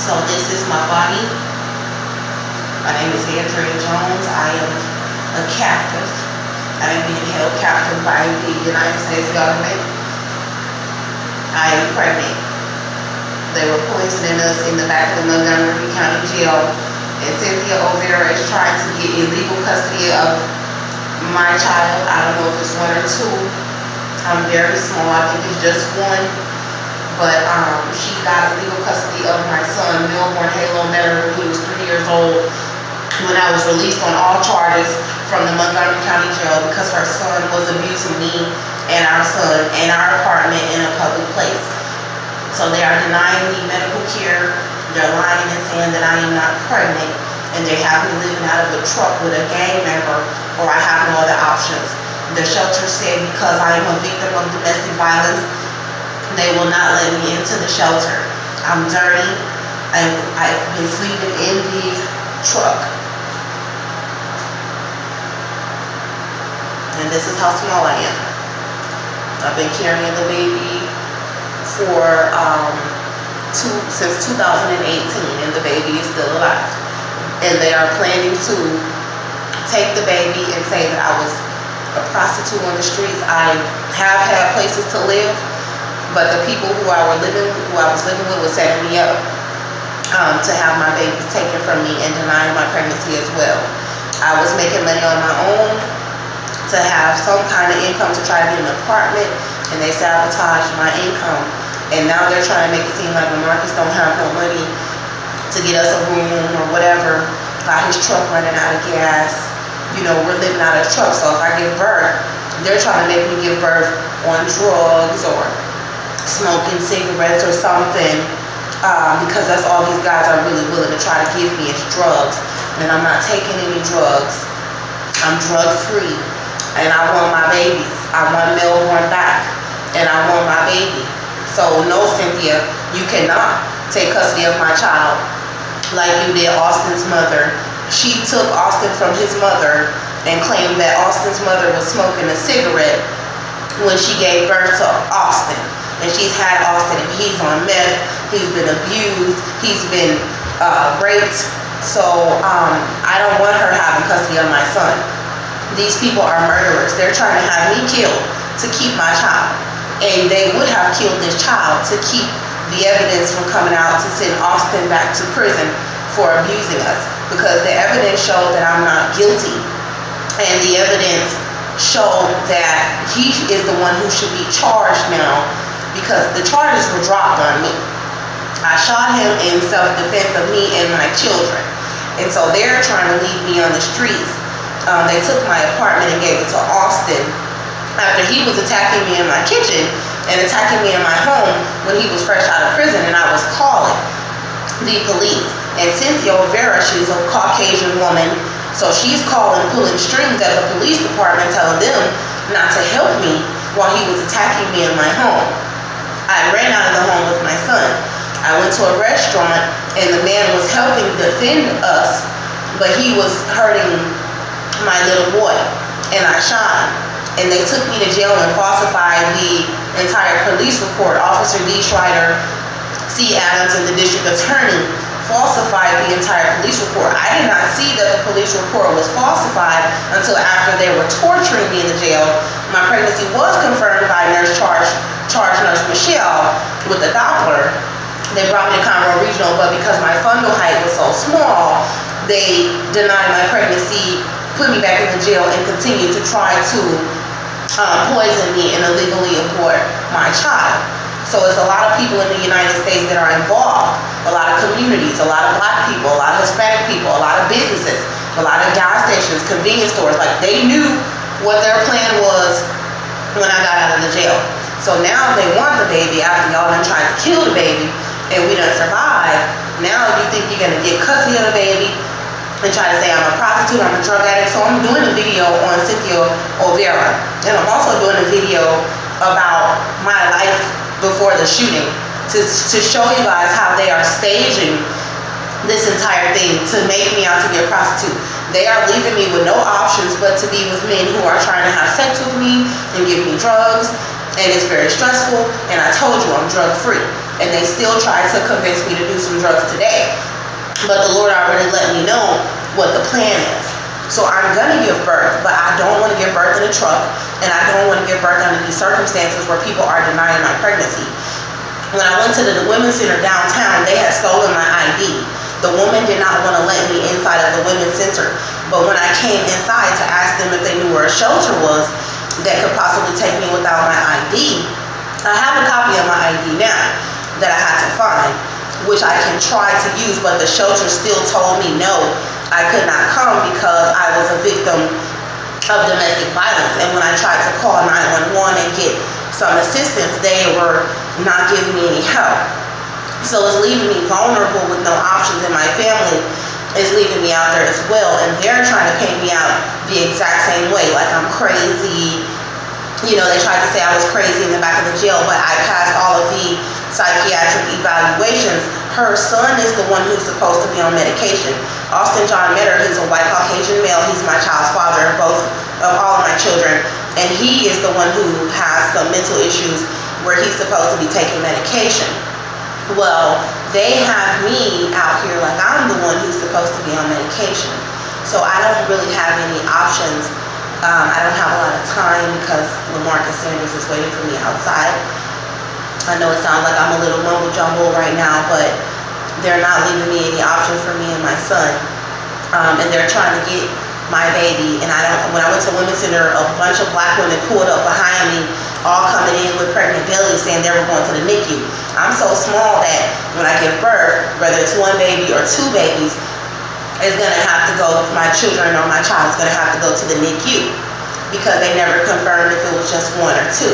So this is my body. My name is Andrea Jones. I am a captive. I am being held captive by the United States government. I am pregnant. They were poisoning us in the back of the Montgomery County Jail, and Cynthia O'Vera is trying to get illegal custody of my child. I don't know if it's one or two. I'm very small. I think it's just one. But she got legal custody of my son, Milborn Halo Metter, when he was 3 years old, when I was released on all charges from the Montgomery County Jail because her son was abusing me and our son in our apartment in a public place. So they are denying me medical care. They're lying and saying that I am not pregnant, and they have me living out of a truck with a gang member, or I have no other options. The shelter said because I am a victim of domestic violence, they will not let me into the shelter. I'm dirty. I've been sleeping in the truck. And this is how small I am. I've been carrying the baby for since 2018, and the baby is still alive. And they are planning to take the baby and say that I was a prostitute on the streets. I have had places to live, but the people who I was living with was setting me up to have my babies taken from me and denying my pregnancy as well. I was making money on my own to have some kind of income to try to get an apartment, and they sabotaged my income. And now they're trying to make it seem like Marcus don't have no money to get us a room or whatever. Got his truck running out of gas. You know, we're living out of truck, so if I give birth, they're trying to make me give birth on drugs or smoking cigarettes or something, because that's all these guys are really willing to try to give me is drugs. And I'm not taking any drugs. I'm drug free, and I want my babies. I want Milborn back, and I want my baby. So no, Cynthia, you cannot take custody of my child like you did Austin's mother. She took Austin from his mother and claimed that Austin's mother was smoking a cigarette when she gave birth to Austin. And she's had Austin, and he's on meth, he's been abused, he's been raped. So I don't want her having custody of my son. These people are murderers. They're trying to have me killed to keep my child. And they would have killed this child to keep the evidence from coming out to send Austin back to prison for abusing us, because the evidence showed that I'm not guilty, and the evidence showed that he is the one who should be charged now, because the charges were dropped on me. I shot him in self-defense of me and my children, and so they're trying to leave me on the streets. They took my apartment and gave it to Austin after he was attacking me in my kitchen and attacking me in my home when he was fresh out of prison, and I was calling the police. And Cynthia O'Vera, she's a Caucasian woman, so she's calling, pulling strings at the police department, telling them not to help me while he was attacking me in my home. I ran out of the home with my son. I went to a restaurant, and the man was helping defend us, but he was hurting my little boy, and I shot him. And they took me to jail and falsified the entire police report. Officer D. Schreider, C. Adams, and the district attorney falsified the entire police report. I did not see that the police report was falsified until after they were torturing me in the jail. My pregnancy was confirmed by charge nurse Michelle with the Doppler. They brought me to Conroe Regional, but because my fundal height was so small, they denied my pregnancy, put me back in the jail, and continued to try to poison me and illegally abort my child. So it's a lot of people in the United States that are involved, a lot of communities, a lot of black people, a lot of Hispanic people, a lot of businesses, a lot of gas stations, convenience stores. Like, they knew what their plan was when I got out of the jail. So now they want the baby after y'all done tried to kill the baby and we done survived. Now you think you're gonna get custody of the baby and try to say I'm a prostitute, I'm a drug addict. So I'm doing a video on Cynthia O'Vera, and I'm also doing a video about my life before the shooting to show you guys how they are staging this entire thing to make me out to be a prostitute. They are leaving me with no options but to be with men who are trying to have sex with me and give me drugs, and it's very stressful. And I told you I'm drug free. and they still try to convince me to do some drugs today. But the Lord already let me know what the plan is. So I'm gonna give birth, but I don't want to give birth in a truck, and I don't want to give birth under these circumstances where people are denying my pregnancy. When I went to the women's center downtown, they had stolen my ID. The woman did not want to let me inside of the women's center, but when I came inside to ask them if they knew where a shelter was that could possibly take me without my ID, I have a copy of my ID now that I had to find, which I can try to use, but the shelter still told me no, I could not come because I was a victim of domestic violence. And when I tried to call 911 and get some assistance, they were not giving me any help. So it's leaving me vulnerable with no options, and my family is leaving me out there as well, and they're trying to paint me out the exact same way, like I'm crazy. You know, they tried to say I was crazy in the back of the jail, but I passed all of the psychiatric evaluations. Her son is the one who's supposed to be on medication. Austin John Metter, he's a white Caucasian male. He's my child's father, both of all of my children, and he is the one who has some mental issues where he's supposed to be taking medication. Well, they have me out here like I'm the one who's supposed to be on medication. So I don't really have any options. I don't have a lot of time because LaMarcus Sanders is waiting for me outside. I know it sounds like I'm a little mumble jumble right now, but they're not leaving me any options for me and my son. And they're trying to get my baby. And when I went to Women's Center, a bunch of black women pulled up behind me, all coming in with pregnant bellies, saying they were going to the NICU. I'm so small that when I give birth, whether it's one baby or two babies, it's gonna have to go, my children or my child is gonna have to go to the NICU because they never confirmed if it was just one or two.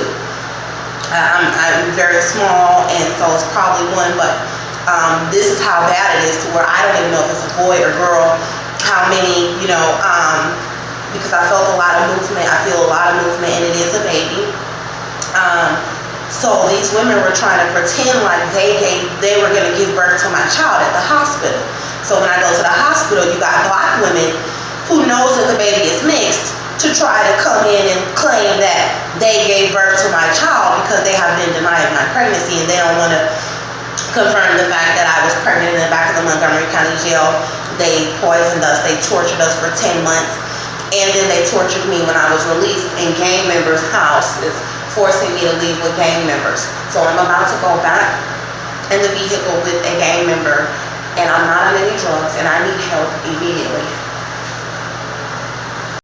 I'm very small, and so it's probably one, but this is how bad it is to where I don't even know if it's a boy or girl, how many, because I felt a lot of movement, I feel a lot of movement, and it is a baby. So these women were trying to pretend like they were going to give birth to my child at the hospital. So when I go to the hospital, you got black women who knows that the baby is mixed to try to come in and claim that they gave birth to my child because they have been denied my pregnancy, and they don't want to confirm the fact that I was pregnant in the back of the Montgomery County Jail. They poisoned us, they tortured us for 10 months, and then they tortured me when I was released in gang members' houses, forcing me to leave with gang members. So I'm about to go back in the vehicle with a gang member, and I'm not on any drugs, and I need help immediately.